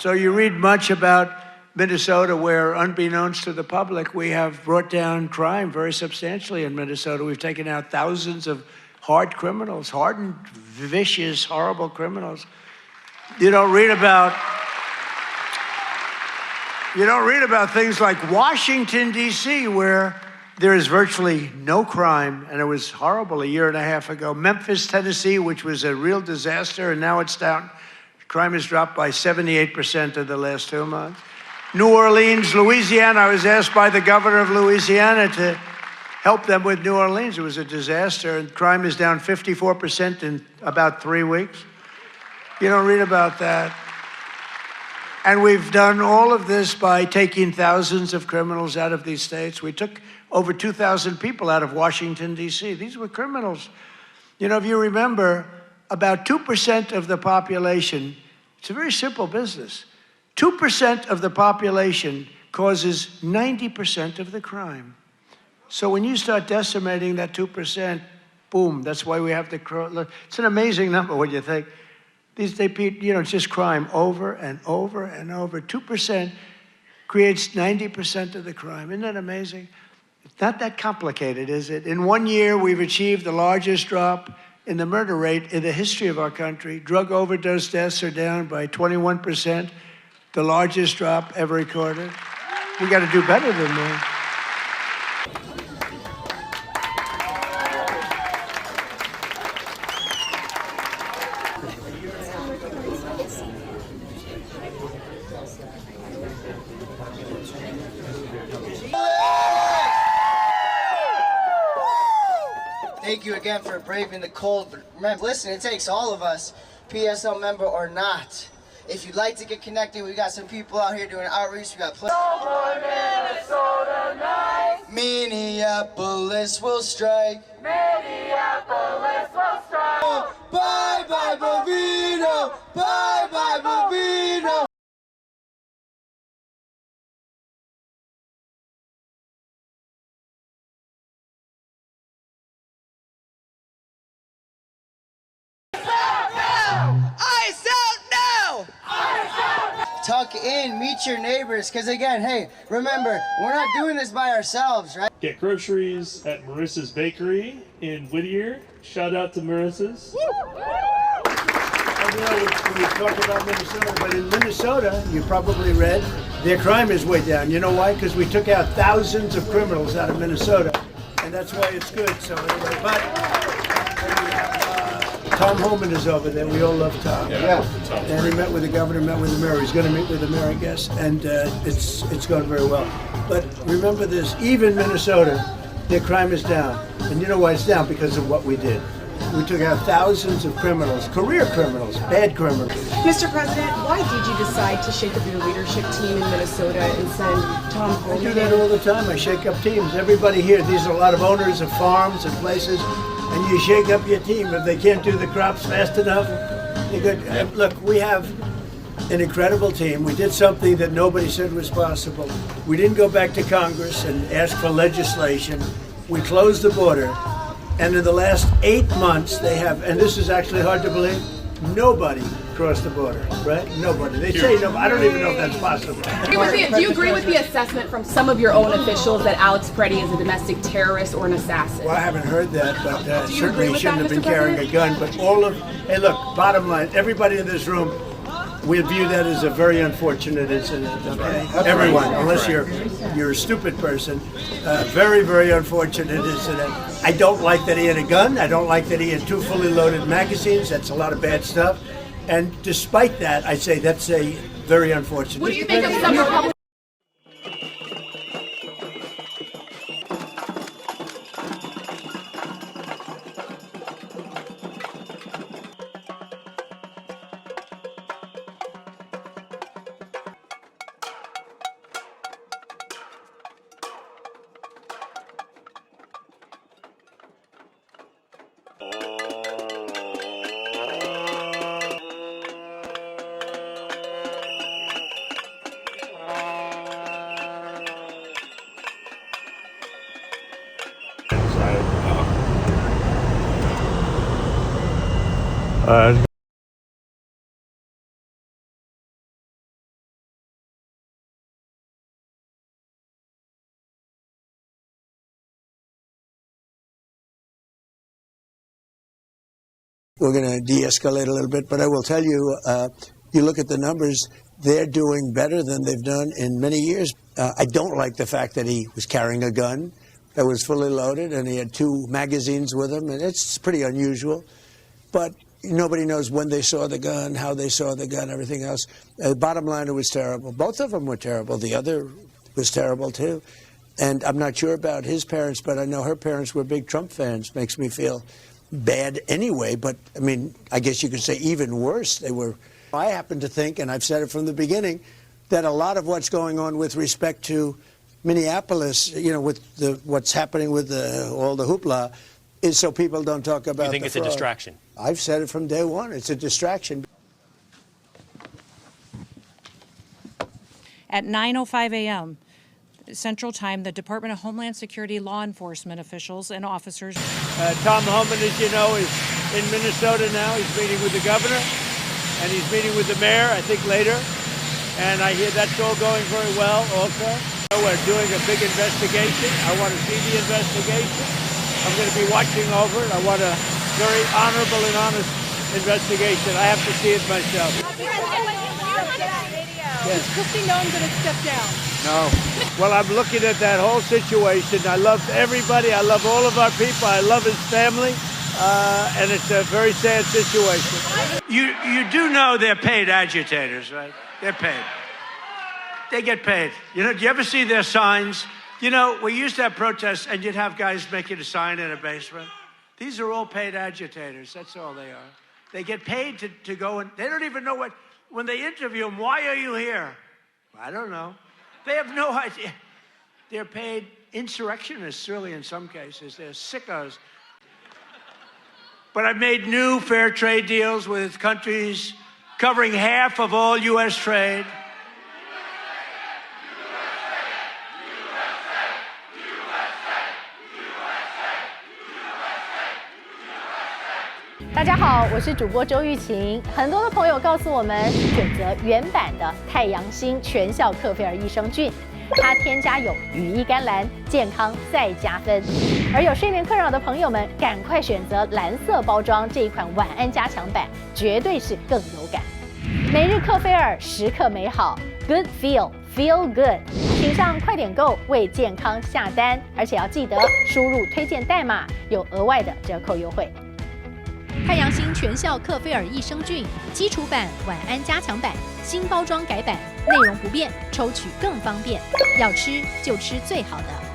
So you read much about Minnesota, where, unbeknownst to the public, we have brought down crime very substantially in Minnesota. We've taken out thousands of hard criminals, hardened, vicious, horrible criminals. You don't read about things like Washington, D.C., where there is virtually no crime, and it was horrible a year and a half ago. Memphis, Tennessee, which was a real disaster, and now it's down. Crime has dropped by 78% in the last 2 months. New Orleans, Louisiana, I was asked by the governor of Louisiana to help them with New Orleans. It was a disaster, and crime is down 54% in about 3 weeks. You don't read about that. And we've done all of this by taking thousands of criminals out of these states. We took over 2,000 people out of Washington, D.C. These were criminals. You know, if you remember, about 2% of the population, it's a very simple business. 2% of the population causes 90% of the crime. So when you start decimating that 2%, boom, that's why we have the, it's an amazing number when you think. It's just crime over and over and over. 2% creates 90% of the crime. Isn't that amazing? It's not that complicated, is it? In 1 year, we've achieved the largest drop in the murder rate in the history of our country. Drug overdose deaths are down by 21%, the largest drop ever recorded. We got to do better than that. Thank you again for braving the cold. But remember, listen, it takes all of us, PSL member or not. If you'd like to get connected, we got some people out here doing outreach. We got plenty. No more Minnesota night. Minneapolis will strike. Minneapolis will strike. Oh, bye bye Bovino. Bye bye Bovino. Tuck in, meet your neighbors, because again, hey, remember, we're not doing this by ourselves, right? Get groceries at Marissa's Bakery in Whittier. Shout out to Marissa's. I know we talk about Minnesota, but in Minnesota, you probably read, their crime is way down. You know why? Because we took out thousands of criminals out of Minnesota, and that's why it's good. So anyway, but Tom Homan is over there. We all love Tom. Yeah. And he met with the governor, met with the mayor. He's going to meet with the mayor, I guess, and it's going very well. But remember this, even Minnesota, their crime is down. And you know why it's down? Because of what we did. We took out thousands of criminals, career criminals, bad criminals. Mr. President, why did you decide to shake up your leadership team in Minnesota and send Tom Homan? I do that all the time. I shake up teams. Everybody here, these are a lot of owners of farms and places, and you shake up your team. If they can't do the crops fast enough, you could, look, we have an incredible team. We did something that nobody said was possible. We didn't go back to Congress and ask for legislation. We closed the border. And in the last 8 months, they have, and this is actually hard to believe, nobody crossed the border, right? Nobody. They say no. I don't even know if that's possible. Do you agree with the assessment from some of your own officials that Alex Preddy is a domestic terrorist or an assassin? Well, I haven't heard that, but certainly he shouldn't have been carrying a gun. But hey, look, bottom line, everybody in this room, we view that as a very unfortunate incident, okay? Everyone, unless you're a stupid person. Very, very unfortunate incident. I don't like that he had a gun. I don't like that he had 2 fully loaded magazines. That's a lot of bad stuff. And despite that, I say that's a very unfortunate. What do you think of some Republicans? we're going to de-escalate a little bit. But I will tell you, you look at the numbers, they're doing better than they've done in many years. I don't like the fact that he was carrying a gun that was fully loaded, and he had 2 magazines with him, and it's pretty unusual. But nobody knows when they saw the gun, how they saw the gun, everything else. Bottom line, it was terrible. Both of them were terrible. The other was terrible, too. And I'm not sure about his parents, but I know her parents were big Trump fans. Makes me feel bad anyway. But, I mean, I guess you could say even worse. They were. I happen to think, and I've said it from the beginning, that a lot of what's going on with respect to Minneapolis, you know, with what's happening with all the hoopla, is so people don't talk about. You think it's a distraction? I've said it from day one. It's a distraction. At 9:05 a.m. Central Time, the Department of Homeland Security law enforcement officials and officers. Tom Homan, as you know, is in Minnesota now. He's meeting with the governor, and he's meeting with the mayor, I think, later. And I hear that's all going very well also. We're doing a big investigation. I want to see the investigation. I'm going to be watching over it. I want a very honorable and honest investigation. I have to see it myself. Is Kristi Noem going to step down? No. Well, I'm looking at that whole situation. I love everybody. I love all of our people. I love his family. And it's a very sad situation. You do know they're paid agitators, right? They're paid. They get paid. You know, do you ever see their signs? You know, we used to have protests, and you'd have guys making a sign in a basement. These are all paid agitators. That's all they are. They get paid to go, and they don't even know what, when they interview them, why are you here? I don't know. They have no idea. They're paid insurrectionists, really, in some cases. They're sickos. But I've made new fair trade deals with countries covering half of all U.S. trade. 大家好，我是主播周玉琴。很多的朋友告诉我们，选择原版的太阳星全效克菲尔益生菌，它添加有羽衣甘蓝，健康再加分。而有睡眠困扰的朋友们，赶快选择蓝色包装这一款晚安加强版，绝对是更有感。每日克菲尔，时刻美好 ，Good Feel Good， 请上快点购为健康下单，而且要记得输入推荐代码，有额外的折扣优惠。 太阳星全效克菲尔益生菌基础版、晚安加强版，新包装改版，内容不变，抽取更方便。要吃就吃最好的。